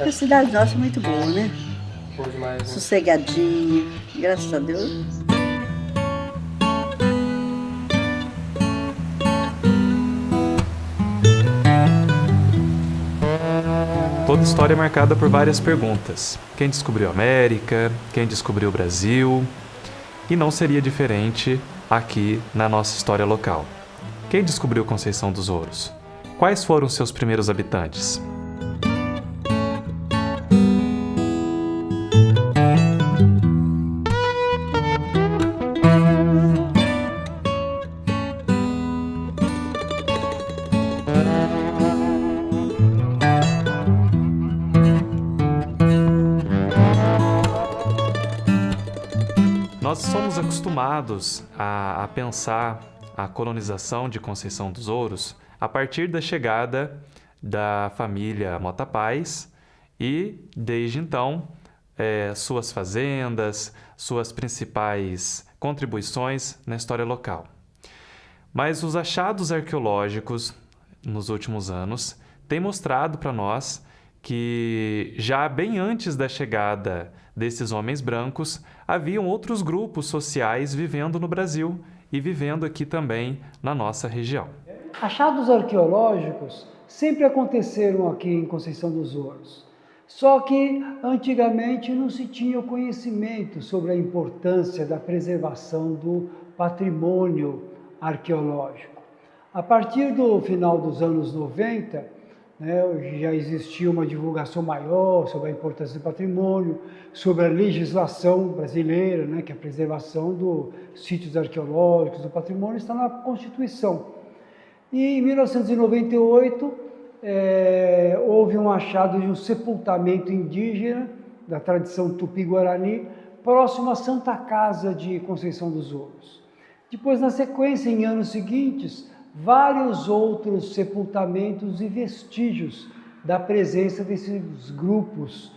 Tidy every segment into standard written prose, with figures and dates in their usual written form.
A cidade nossa é muito boa, né? Bom demais, né? Sossegadinha, graças a Deus. Toda história é marcada por várias perguntas. Quem descobriu a América? Quem descobriu o Brasil? E não seria diferente aqui na nossa história local. Quem descobriu Conceição dos Ouros? Quais foram seus primeiros habitantes? Nós somos acostumados a pensar a colonização de Conceição dos Ouros a partir da chegada da família Mota Paz e, desde então, suas fazendas, suas principais contribuições na história local. Mas os achados arqueológicos nos últimos anos têm mostrado para nós que já bem antes da chegada desses homens brancos, haviam outros grupos sociais vivendo no Brasil e vivendo aqui também na nossa região. Achados arqueológicos sempre aconteceram aqui em Conceição dos Ouros. Só que antigamente não se tinha conhecimento sobre a importância da preservação do patrimônio arqueológico. A partir do final dos anos 90, já existia uma divulgação maior sobre a importância do patrimônio, sobre a legislação brasileira, que a preservação dos sítios arqueológicos, do patrimônio, está na Constituição. E em 1998, houve um achado de um sepultamento indígena da tradição tupi-guarani, próximo à Santa Casa de Conceição dos Ouros. Depois, na sequência, em anos seguintes, vários outros sepultamentos e vestígios da presença desses grupos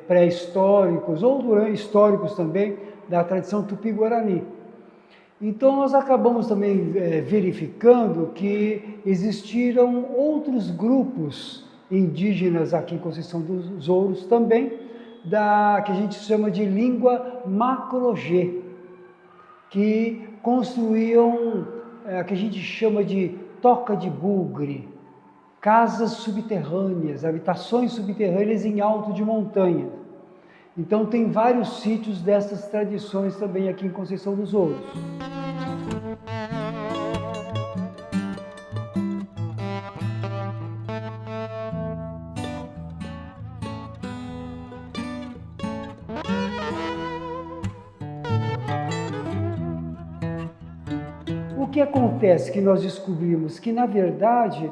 pré-históricos ou históricos também da tradição tupi-guarani. Então nós acabamos também verificando que existiram outros grupos indígenas aqui em Conceição dos Ouros também, que a gente chama de língua macro-G, que construíam que a gente chama de toca de bugre, casas subterrâneas, habitações subterrâneas em alto de montanha. Então tem vários sítios dessas tradições também aqui em Conceição dos Ouros. O que acontece que nós descobrimos que, na verdade,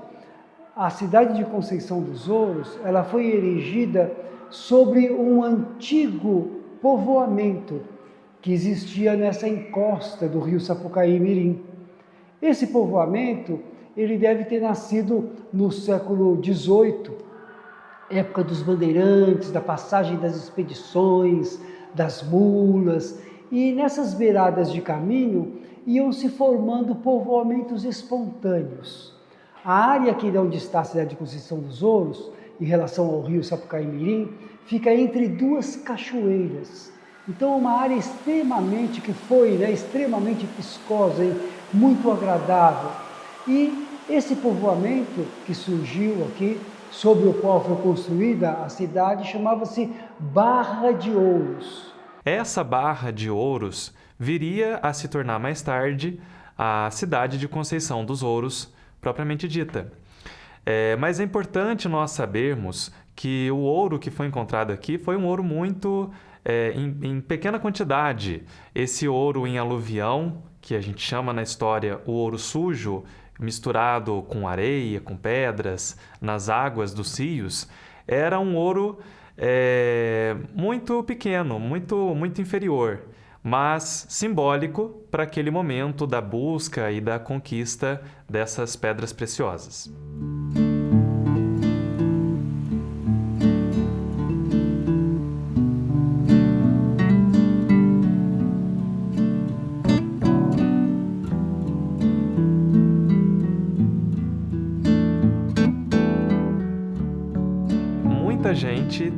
a cidade de Conceição dos Ouros, ela foi erigida sobre um antigo povoamento que existia nessa encosta do rio Sapucaí-Mirim. Esse povoamento, ele deve ter nascido no século XVIII, época dos bandeirantes, da passagem das expedições, das mulas, e nessas beiradas de caminho iam se formando povoamentos espontâneos. A área aqui onde está a cidade de Conceição dos Ouros, em relação ao rio Sapucaí-Mirim, fica entre duas cachoeiras. Então é uma área extremamente, extremamente viscosa, muito agradável. E esse povoamento que surgiu aqui, sobre o qual foi construída a cidade, chamava-se Barra de Ouros. Essa Barra de Ouros viria a se tornar mais tarde a cidade de Conceição dos Ouros, propriamente dita. Mas é importante nós sabermos que o ouro que foi encontrado aqui foi um ouro muito em pequena quantidade. Esse ouro em aluvião, que a gente chama na história o ouro sujo, misturado com areia, com pedras, nas águas dos rios, era um ouro muito pequeno, muito inferior, mas simbólico para aquele momento da busca e da conquista dessas pedras preciosas. Muita gente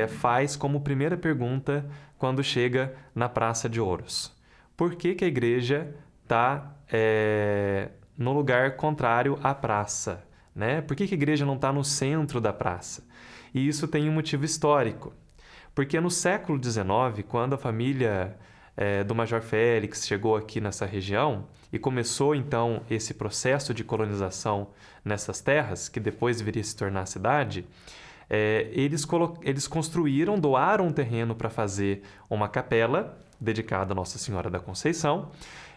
faz como primeira pergunta quando chega na Praça de Ouros? Por que que a igreja está no lugar contrário à praça, né? Por que que a igreja não está no centro da praça? E isso tem um motivo histórico. Porque no século XIX, quando a família do Major Félix chegou aqui nessa região e começou então esse processo de colonização nessas terras, que depois viria a se tornar cidade, eles construíram, doaram um terreno para fazer uma capela dedicada a Nossa Senhora da Conceição,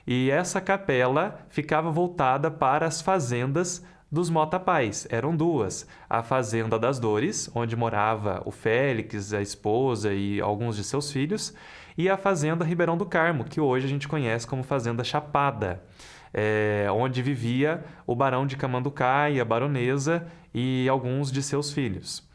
e essa capela ficava voltada para as fazendas dos Mota Paz. Eram duas: a Fazenda das Dores, onde morava o Félix, a esposa e alguns de seus filhos, e a Fazenda Ribeirão do Carmo, que hoje a gente conhece como Fazenda Chapada, onde vivia o Barão de Camanducaia, a baronesa e alguns de seus filhos.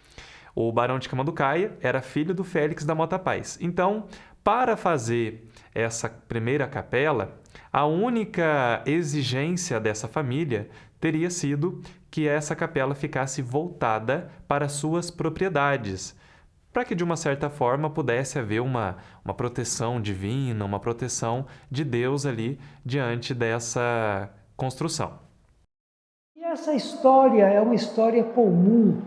O Barão de Camanducaia era filho do Félix da Mota Paz. Então, para fazer essa primeira capela, a única exigência dessa família teria sido que essa capela ficasse voltada para suas propriedades, para que de uma certa forma pudesse haver uma proteção divina, uma proteção de Deus ali diante dessa construção. E essa história é uma história comum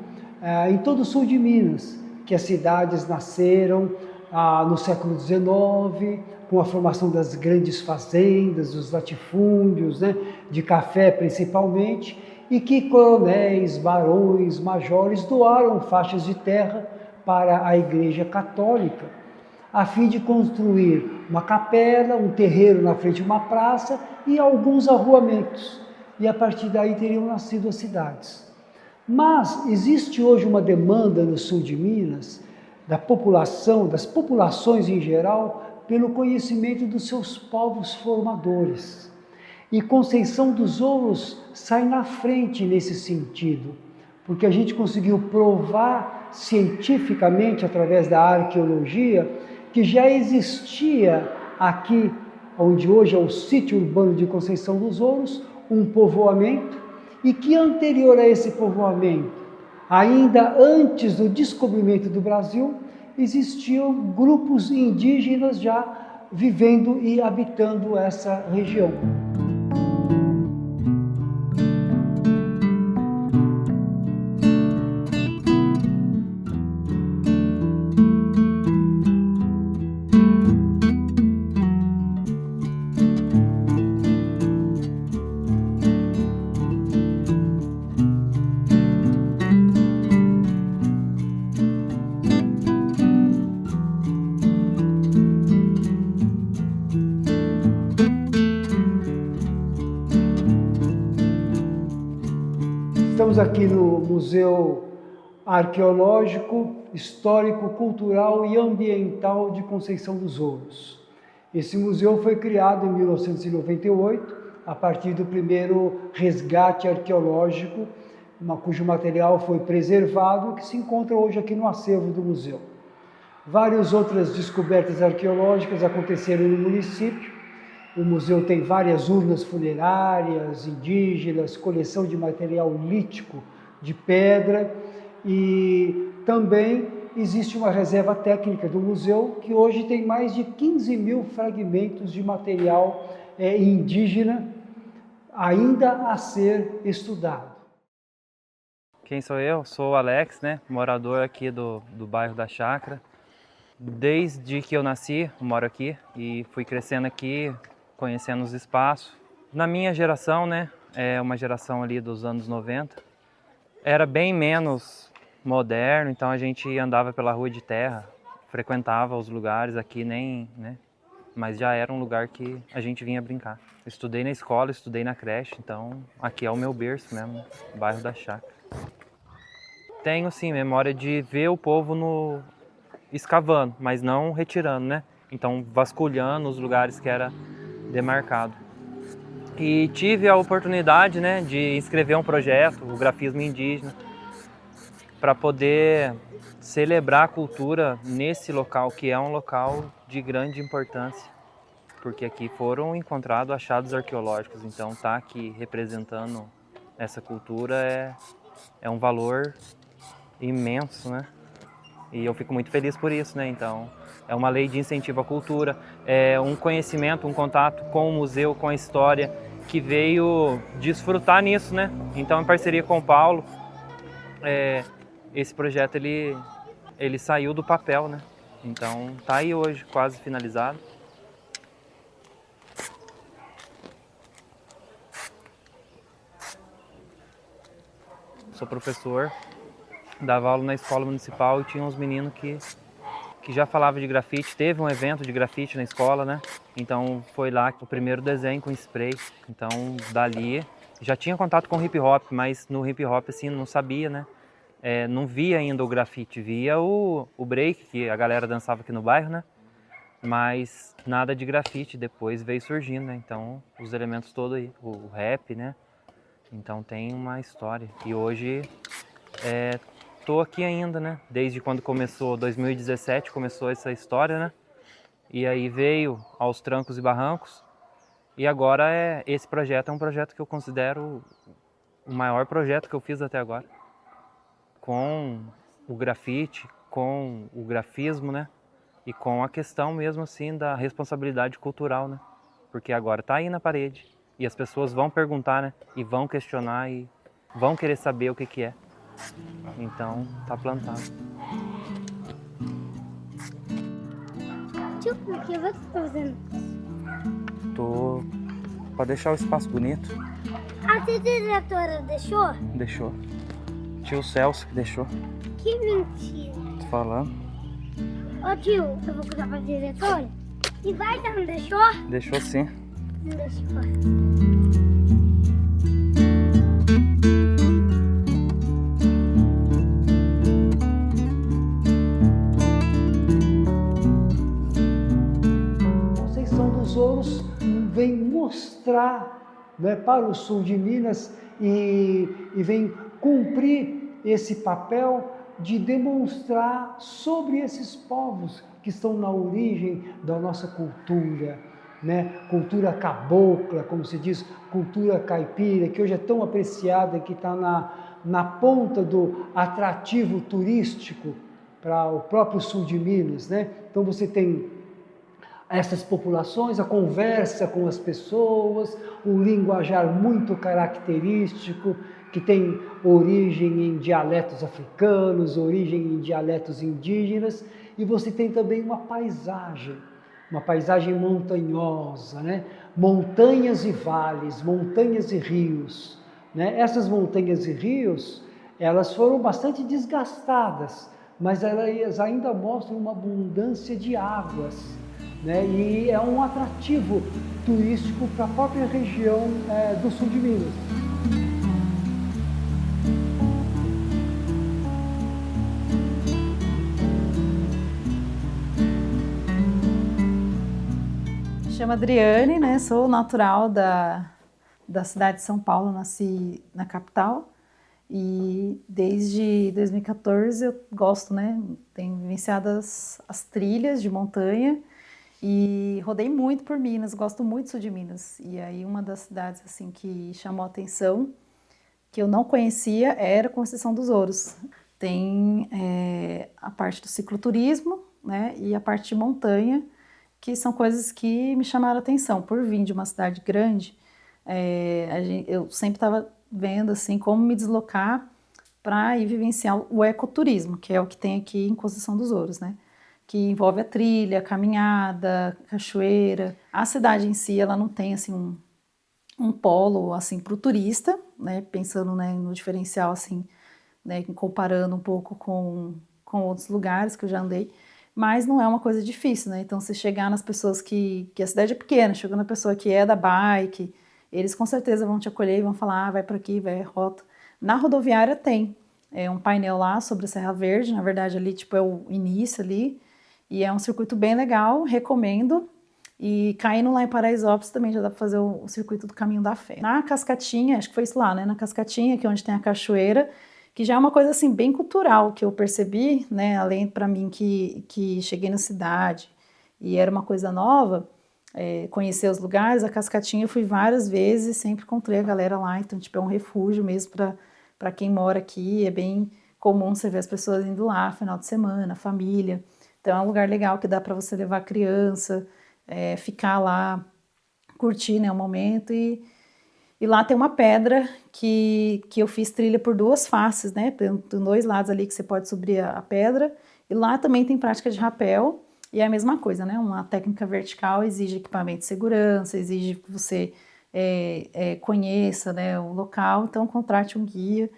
em todo o sul de Minas, que as cidades nasceram no século XIX, com a formação das grandes fazendas, dos latifúndios, né, de café principalmente, e que coronéis, barões, majores doaram faixas de terra para a Igreja Católica, a fim de construir uma capela, um terreiro na frente de uma praça e alguns arruamentos. E a partir daí teriam nascido as cidades. Mas existe hoje uma demanda no sul de Minas, da população, das populações em geral, pelo conhecimento dos seus povos formadores. E Conceição dos Ouros sai na frente nesse sentido, porque a gente conseguiu provar cientificamente, através da arqueologia, que já existia aqui, onde hoje é o sítio urbano de Conceição dos Ouros, um povoamento, e que anterior a esse povoamento, ainda antes do descobrimento do Brasil, existiam grupos indígenas já vivendo e habitando essa região. Estamos aqui no Museu Arqueológico, Histórico, Cultural e Ambiental de Conceição dos Ouros. Esse museu foi criado em 1998, a partir do primeiro resgate arqueológico, cujo material foi preservado, que se encontra hoje aqui no acervo do museu. Várias outras descobertas arqueológicas aconteceram no município. O museu tem várias urnas funerárias indígenas, coleção de material lítico de pedra, e também existe uma reserva técnica do museu que hoje tem mais de 15 mil fragmentos de material indígena ainda a ser estudado. Quem sou eu? Sou o Alex, né? Morador aqui do bairro da Chácara. Desde que eu nasci, eu moro aqui e fui crescendo aqui, conhecendo os espaços. Na minha geração, né, uma geração ali dos anos 90, era bem menos moderno, então a gente andava pela rua de terra, frequentava os lugares aqui, mas já era um lugar que a gente vinha brincar. Estudei na escola, estudei na creche, então aqui é o meu berço mesmo, bairro da Chácara. Tenho sim memória de ver o povo escavando, mas não retirando, né? Então vasculhando os lugares que era demarcado. E tive a oportunidade, né, de escrever um projeto, o grafismo indígena, para poder celebrar a cultura nesse local, que é um local de grande importância, porque aqui foram encontrados achados arqueológicos, então tá aqui representando essa cultura é um valor imenso, né? E eu fico muito feliz por isso, né? Então, é uma lei de incentivo à cultura, é um conhecimento, um contato com o museu, com a história, que veio desfrutar nisso, né? Então, em parceria com o Paulo, esse projeto ele saiu do papel, né? Então, tá aí hoje, quase finalizado. Sou professor, dava aula na escola municipal e tinha uns meninos que já falavam de grafite. Teve um evento de grafite na escola, né? Então foi lá o primeiro desenho com spray. Então dali já tinha contato com hip hop, mas no hip hop assim não sabia, né? Não via ainda o grafite, via o break que a galera dançava aqui no bairro, né? Mas nada de grafite, depois veio surgindo, né? Então os elementos todos aí, o rap, né? Então tem uma história. E hoje tô aqui ainda, né? Desde quando começou, 2017 começou essa história, né? E aí veio aos trancos e barrancos. E agora esse projeto é um projeto que eu considero o maior projeto que eu fiz até agora. Com o grafite, com o grafismo, né? E com a questão mesmo assim da responsabilidade cultural, né? Porque agora tá aí na parede. E as pessoas vão perguntar, né? E vão questionar e vão querer saber o que que é. Então, tá plantado. Tio, por que você tá fazendo? Tô pra deixar o espaço bonito. A tia diretora deixou? Deixou. Tio Celso que deixou. Que mentira. Tô falando. Ô tio, eu vou contar pra diretora. E vai, não deixou? Deixou sim. Não deixou. Conceição dos Ouros vem mostrar, né, para o sul de Minas e vem cumprir esse papel de demonstrar sobre esses povos que estão na origem da nossa cultura, né? Cultura cabocla, como se diz, cultura caipira, que hoje é tão apreciada, que está na ponta do atrativo turístico para o próprio sul de Minas, né? Então você tem essas populações, a conversa com as pessoas, um linguajar muito característico, que tem origem em dialetos africanos, origem em dialetos indígenas, e você tem também uma paisagem montanhosa, né? Montanhas e vales, montanhas e rios, né? Essas montanhas e rios, elas foram bastante desgastadas, mas elas ainda mostram uma abundância de águas, né? E é um atrativo turístico para a própria região do sul de Minas. Me chamo Adriane, né? Sou natural da cidade de São Paulo, nasci na capital e desde 2014 eu gosto, né? Tenho vivenciado as trilhas de montanha e rodei muito por Minas, gosto muito do sul de Minas. E aí uma das cidades assim que chamou a atenção, que eu não conhecia, era Conceição dos Ouros. Tem a parte do cicloturismo, né? E a parte de montanha, que são coisas que me chamaram a atenção. Por vir de uma cidade grande, eu sempre estava vendo assim, como me deslocar para ir vivenciar o ecoturismo, que é o que tem aqui em Conceição dos Ouros, né? Que envolve a trilha, a caminhada, cachoeira. A cidade em si, ela não tem assim um polo assim para o turista, né? Pensando, né, no diferencial assim, né, comparando um pouco com outros lugares que eu já andei, mas não é uma coisa difícil, né? Então, se chegar nas pessoas que a cidade é pequena, chegando na pessoa que é da bike, eles com certeza vão te acolher e vão falar, vai por aqui, vai rota. Na rodoviária tem um painel lá sobre a Serra Verde, na verdade ali tipo é o início ali, e é um circuito bem legal, recomendo. E caindo lá em Paraisópolis também já dá para fazer o circuito do Caminho da Fé. Na Cascatinha, acho que foi isso lá, né? Na Cascatinha, que é onde tem a cachoeira, que já é uma coisa assim bem cultural que eu percebi, né? Além para mim que cheguei na cidade e era uma coisa nova, conhecer os lugares. A Cascatinha eu fui várias vezes, sempre encontrei a galera lá, então tipo é um refúgio mesmo para quem mora aqui, é bem comum você ver as pessoas indo lá, final de semana, família. Então é um lugar legal que dá para você levar a criança, ficar lá, curtir, né, o momento. E lá tem uma pedra que eu fiz trilha por 2 faces, né? Tem 2 lados ali que você pode subir a pedra. E lá também tem prática de rapel. E é a mesma coisa, né? Uma técnica vertical exige equipamento de segurança, exige que você conheça, né, o local. Então contrate um guia,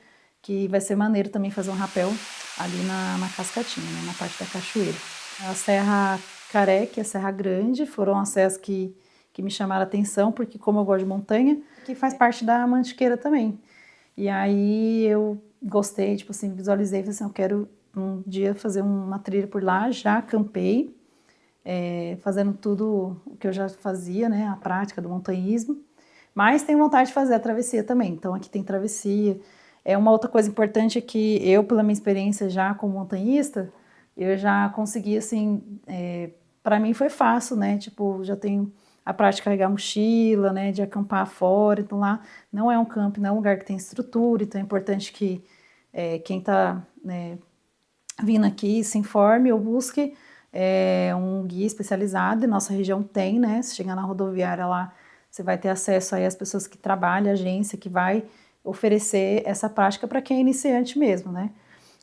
que vai ser maneiro também fazer um rapel ali na Cascatinha, né, na parte da cachoeira. A Serra Careque e a Serra Grande foram as serras que me chamaram a atenção, porque como eu gosto de montanha, que faz parte da Mantiqueira também. E aí eu gostei, tipo assim, visualizei, falei assim, eu quero um dia fazer uma trilha por lá, já acampei, fazendo tudo o que eu já fazia, né, a prática do montanhismo, mas tenho vontade de fazer a travessia também, então aqui tem travessia. Uma outra coisa importante é que eu, pela minha experiência já como montanhista, eu já consegui, assim, para mim foi fácil, né, tipo, já tenho a prática de carregar mochila, né, de acampar fora, então lá não é um camping, não é um lugar que tem estrutura, então é importante que quem está, né, vindo aqui se informe ou busque um guia especializado, e nossa região tem, né, se chegar na rodoviária lá, você vai ter acesso aí às pessoas que trabalham, a agência que vai oferecer essa prática para quem é iniciante mesmo, né,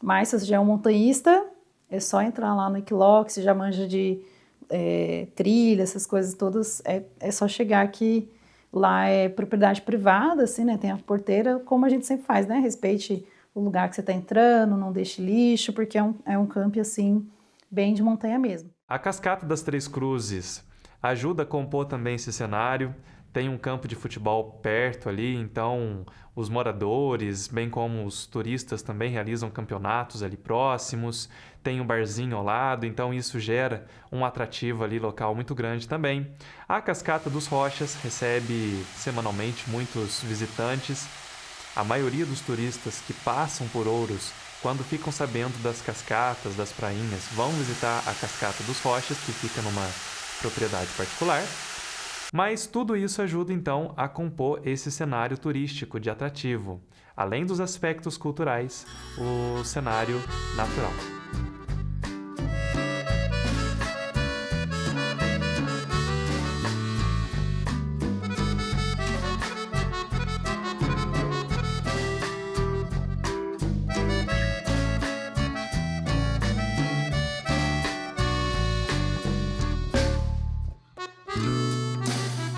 mas se você já é um montanhista, é só entrar lá no Equinox, já manja de trilha, essas coisas todas, é só chegar que lá é propriedade privada, assim, né, tem a porteira, como a gente sempre faz, né, respeite o lugar que você está entrando, não deixe lixo, porque é um camp, assim, bem de montanha mesmo. A Cascata das Três Cruzes ajuda a compor também esse cenário. Tem um campo de futebol perto ali, então os moradores, bem como os turistas também realizam campeonatos ali próximos. Tem um barzinho ao lado, então isso gera um atrativo ali local muito grande também. A Cascata dos Rochas recebe semanalmente muitos visitantes. A maioria dos turistas que passam por Ouros, quando ficam sabendo das cascatas, das prainhas, vão visitar a Cascata dos Rochas, que fica numa propriedade particular. Mas tudo isso ajuda então a compor esse cenário turístico de atrativo, além dos aspectos culturais, o cenário natural.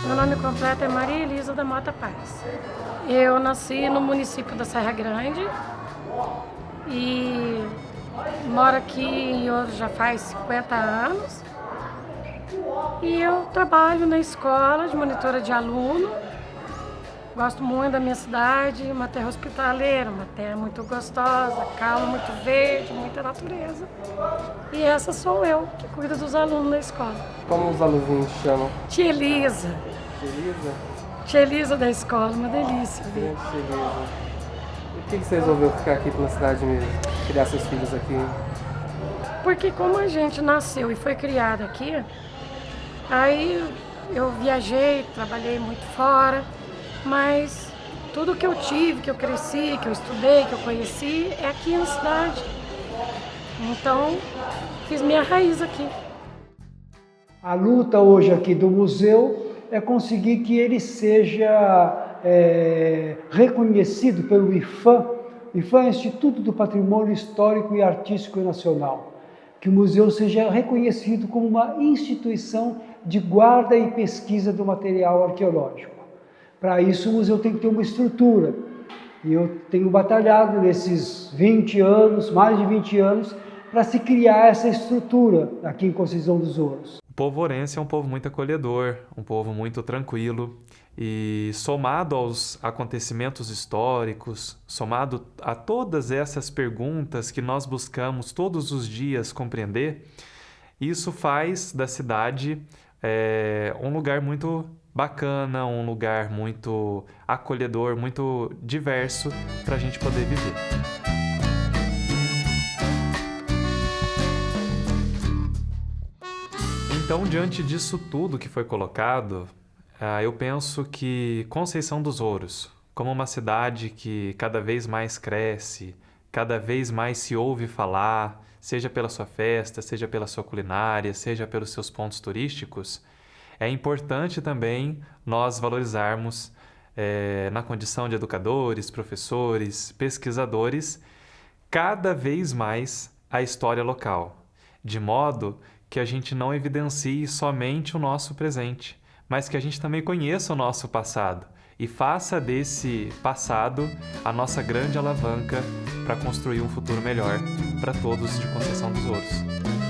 Meu nome completo é Maria Elisa da Mota Paz. Eu nasci no município da Serra Grande e moro aqui em Ouros já faz 50 anos. E eu trabalho na escola de monitora de aluno. Gosto muito da minha cidade, uma terra hospitaleira, uma terra muito gostosa, calma, muito verde, muita natureza. E essa sou eu, que cuido dos alunos da escola. Como os alunos chamam? Tia Elisa. Tia Elisa? Tia Elisa da escola, uma delícia. Tia Elisa. E por que você resolveu ficar aqui na cidade mesmo? Criar seus filhos aqui? Porque como a gente nasceu e foi criada aqui, aí eu viajei, trabalhei muito fora, mas tudo que eu tive, que eu cresci, que eu estudei, que eu conheci, é aqui na cidade. Então, fiz minha raiz aqui. A luta hoje aqui do museu é conseguir que ele seja reconhecido pelo IPHAN. O IPHAN é o Instituto do Patrimônio Histórico e Artístico Nacional. Que o museu seja reconhecido como uma instituição de guarda e pesquisa do material arqueológico. Para isso, o museu tem que ter uma estrutura. E eu tenho batalhado nesses 20 anos, mais de 20 anos, para se criar essa estrutura aqui em Conceição dos Ouros. O povo ourense é um povo muito acolhedor, um povo muito tranquilo. E somado aos acontecimentos históricos, somado a todas essas perguntas que nós buscamos todos os dias compreender, isso faz da cidade um lugar muito bacana, um lugar muito acolhedor, muito diverso para a gente poder viver. Então, diante disso tudo que foi colocado, eu penso que Conceição dos Ouros, como uma cidade que cada vez mais cresce, cada vez mais se ouve falar, seja pela sua festa, seja pela sua culinária, seja pelos seus pontos turísticos, é importante também nós valorizarmos, na condição de educadores, professores, pesquisadores, cada vez mais a história local, de modo que a gente não evidencie somente o nosso presente, mas que a gente também conheça o nosso passado e faça desse passado a nossa grande alavanca para construir um futuro melhor para todos de Conceição dos Ouros.